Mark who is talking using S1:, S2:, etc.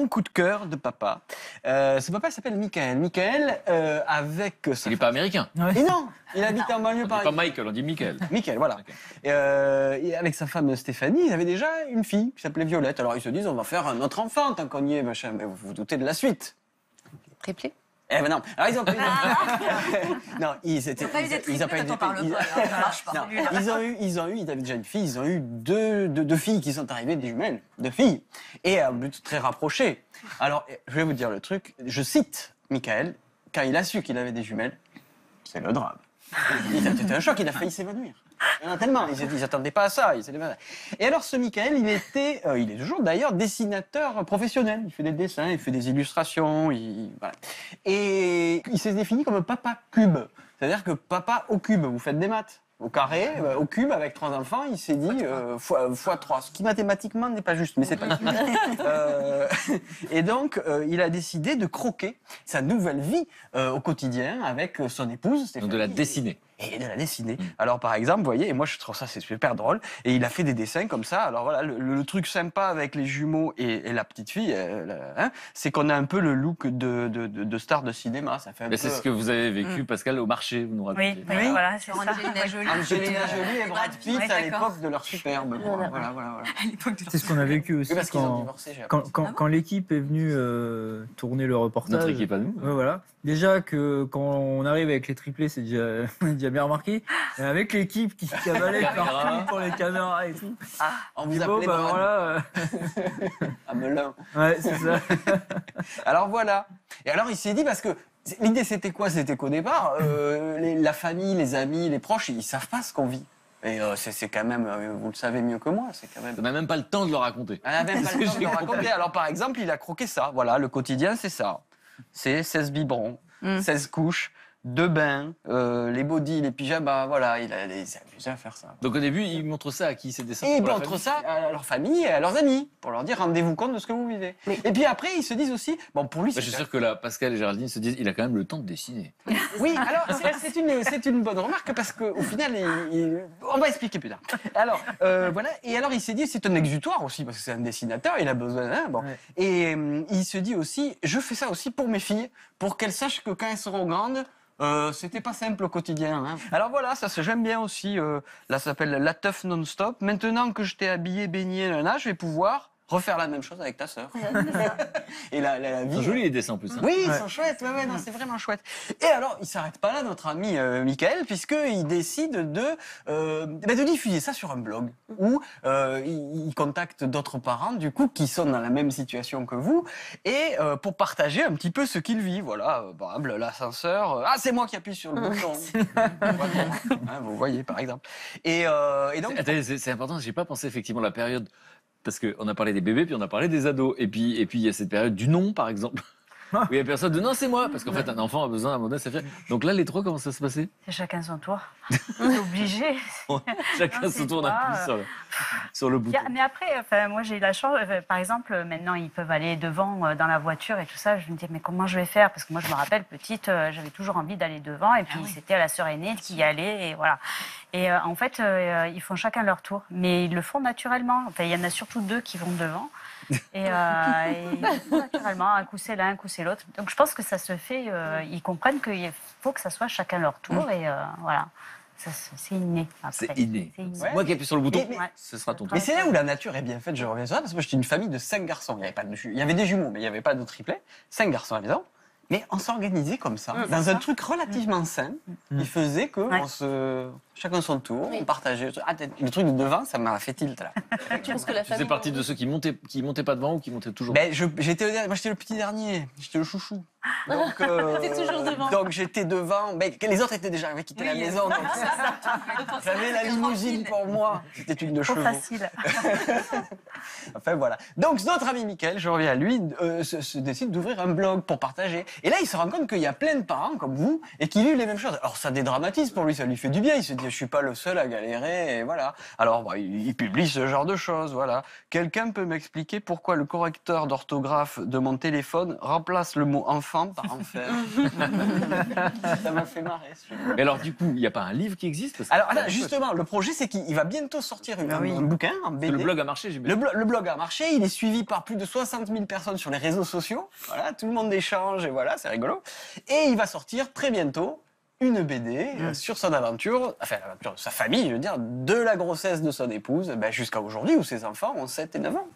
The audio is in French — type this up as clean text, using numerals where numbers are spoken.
S1: Mon coup de cœur de papa. Ce papa s'appelle Michael. Michael, avec sa...
S2: Il n'est pas américain.
S1: Et non, il habite en banlieue
S2: On dit
S1: parisienne.
S2: pas Michael, on dit Michael.
S1: Michael, voilà.
S2: Okay.
S1: Et avec sa femme Stéphanie, ils avaient déjà une fille qui s'appelait Violette. Alors ils se disent, on va faire un autre enfant tant qu'on y est, machin. Mais vous vous doutez de la suite.
S3: Triplé?
S1: Eh ben non. Alors ils ont pris... non, ils avaient déjà une fille, ils ont eu deux filles qui sont arrivées, des jumelles, deux filles, et à un but très rapproché. Alors, je vais vous dire le truc, je cite Michael, quand il a su qu'il avait des jumelles, c'est le drame. C'était un choc, il a failli s'évanouir. Tellement, ils n'attendaient pas à ça. Et alors ce Michael, il est toujours d'ailleurs dessinateur professionnel. Il fait des dessins, il fait des illustrations. Voilà. Et il s'est défini comme papa cube. C'est-à-dire que papa au cube, vous faites des maths. Au carré, au cube, avec 3 enfants, il s'est dit fois 3, ce qui mathématiquement n'est pas juste, mais c'est pas grave. Et donc, il a décidé de croquer sa nouvelle vie au quotidien avec son épouse, Stéphanie.
S2: Donc de la dessiner.
S1: Et de la dessiner. Alors par exemple, vous voyez, et moi je trouve ça c'est super drôle, et il a fait des dessins comme ça. Alors voilà, le truc sympa avec les jumeaux et la petite fille, c'est qu'on a un peu le look de star de cinéma. Ça fait un peu...
S2: C'est ce que vous avez vécu, Pascal, au marché, vous nous racontez.
S3: Oui, voilà, c'est ça.
S1: Angelina Jolie et Brad Pitt à l'époque de leur superbe. Voilà.
S4: C'est ce qu'on a vécu aussi
S1: parce qu'ils ont divorcé.
S4: quand l'équipe est venue tourner le reportage.
S2: Notre équipe à nous.
S4: Ouais, voilà. Déjà que quand on arrive avec les triplés, c'est déjà bien remarqué. Et avec l'équipe qui cavalait partout pour les caméras et tout.
S1: On vous appelait
S4: voilà.
S1: à Melun.
S4: Ouais, c'est ça.
S1: Alors voilà. Et alors il s'est dit, parce que l'idée c'était quoi? C'était qu'au départ, la famille, les amis, les proches, ils savent pas ce qu'on vit. Et c'est quand même, vous le savez mieux que moi, c'est quand même...
S2: On n'a même pas le temps de le raconter.
S1: On n'a même pas le temps de le raconter. Alors par exemple, il a croqué ça. Voilà, le quotidien c'est ça. C'est 16 biberons, 16 couches, 2 bains, les bodys, les pyjamas, voilà, il s'est amusé à faire ça.
S2: Donc au début, il montre ça à qui? Ces dessins?
S1: Et il montre ça à leur famille et à leurs amis, pour leur dire, rendez-vous compte de ce que vous vivez. Et puis après, ils se disent aussi, bon, pour lui...
S2: Je suis sûr que là, Pascal et Géraldine se disent, il a quand même le temps de dessiner.
S1: Oui, alors c'est une bonne remarque, parce qu'au final, on va expliquer plus tard. Alors, voilà, et alors il s'est dit, c'est un exutoire aussi, parce que c'est un dessinateur, il a besoin d'un... Bon. Ouais. Et il se dit aussi, je fais ça aussi pour mes filles, pour qu'elles sachent que quand elles seront grandes, c'était pas simple au quotidien. Hein. Alors voilà, j'aime bien aussi. Là, ça s'appelle La Teuf Non-Stop. Maintenant que je t'ai habillé, baigné, je vais pouvoir refaire la même chose avec ta sœur. Et la vie.
S2: Ils sont jolis les dessins en plus. Hein.
S1: Oui, ils sont chouettes. Ouais, non, c'est vraiment chouette. Et alors, il s'arrête pas là, notre ami Michael, puisqu'il décide de diffuser ça sur un blog où il contacte d'autres parents, du coup, qui sont dans la même situation que vous, et pour partager un petit peu ce qu'il vit. Voilà, par exemple, l'ascenseur. C'est moi qui appuie sur le bouton. Vous voyez, par exemple. Et donc.
S2: Attendez, c'est important. J'ai pas pensé effectivement à la période. Parce qu'on a parlé des bébés, puis on a parlé des ados. Et puis il y a cette période du non, par exemple. Où il y a personne de non, c'est moi. Parce qu'en fait, un enfant a besoin à un moment donné, ça fait. Donc là, les 3, comment ça se passait?
S3: C'est chacun son tour. C'est obligé.
S2: Chacun son tour, on appuie sur le bouton.
S3: Mais après, moi j'ai eu la chance, par exemple, maintenant ils peuvent aller devant dans la voiture et tout ça. Je me dis, mais comment je vais faire? Parce que moi je me rappelle, petite, j'avais toujours envie d'aller devant. Et puis c'était à la sœur aînée qui y allait. Et voilà. Et en fait, ils font chacun leur tour. Mais ils le font naturellement. Enfin, il y en a surtout 2 qui vont devant. Et ils le font naturellement. Un coup c'est l'un, un coup c'est l'autre. Donc je pense que ça se fait. Ils comprennent qu'il faut que ça soit chacun leur tour. Et voilà. C'est inné. Après.
S2: C'est inné. Ouais. Moi qui appuie sur le bouton, ce sera ton tour.
S1: Mais c'est là où la nature est bien faite, je reviens sur ça, parce que moi j'étais une famille de 5 garçons. Il y avait des jumeaux, mais il n'y avait pas de triplets. 5 garçons à la maison. Mais on s'organisait comme ça, dans un truc relativement sain, qui faisait que chacun son tour, on partageait. Le truc de devant, ça m'a fait tilt là.
S3: Je pense que la
S2: tu faisais partie de ceux qui montaient pas devant ou qui montaient toujours?
S1: Moi j'étais le petit dernier, j'étais le chouchou. Donc,
S3: toujours devant.
S1: Donc j'étais devant. Les autres étaient déjà quitté la maison. Donc j'avais la limousine pour moi. C'était une de chevaux.
S3: Trop facile.
S1: Enfin voilà. Donc notre ami Michael, je reviens à lui, se décide d'ouvrir un blog pour partager. Et là il se rend compte qu'il y a plein de parents comme vous et qui vivent les mêmes choses. Alors ça dédramatise pour lui, ça lui fait du bien. Il se dit je suis pas le seul à galérer et voilà. Alors il publie ce genre de choses. Voilà. Quelqu'un peut m'expliquer pourquoi le correcteur d'orthographe de mon téléphone remplace le mot enfant enfants par enfer. Ça m'a fait marrer.
S2: Mais alors, du coup, il n'y a pas un livre qui existe parce que-
S1: Alors là, justement, le projet, c'est qu'il va bientôt sortir un bouquin, un BD.
S2: Le blog a marché, j'imagine.
S1: Le blog a marché, il est suivi par plus de 60 000 personnes sur les réseaux sociaux. Voilà, tout le monde échange et voilà, c'est rigolo. Et il va sortir très bientôt une BD sur son aventure, enfin l'aventure de sa famille, je veux dire, de la grossesse de son épouse jusqu'à aujourd'hui où ses enfants ont 7 et 9 ans.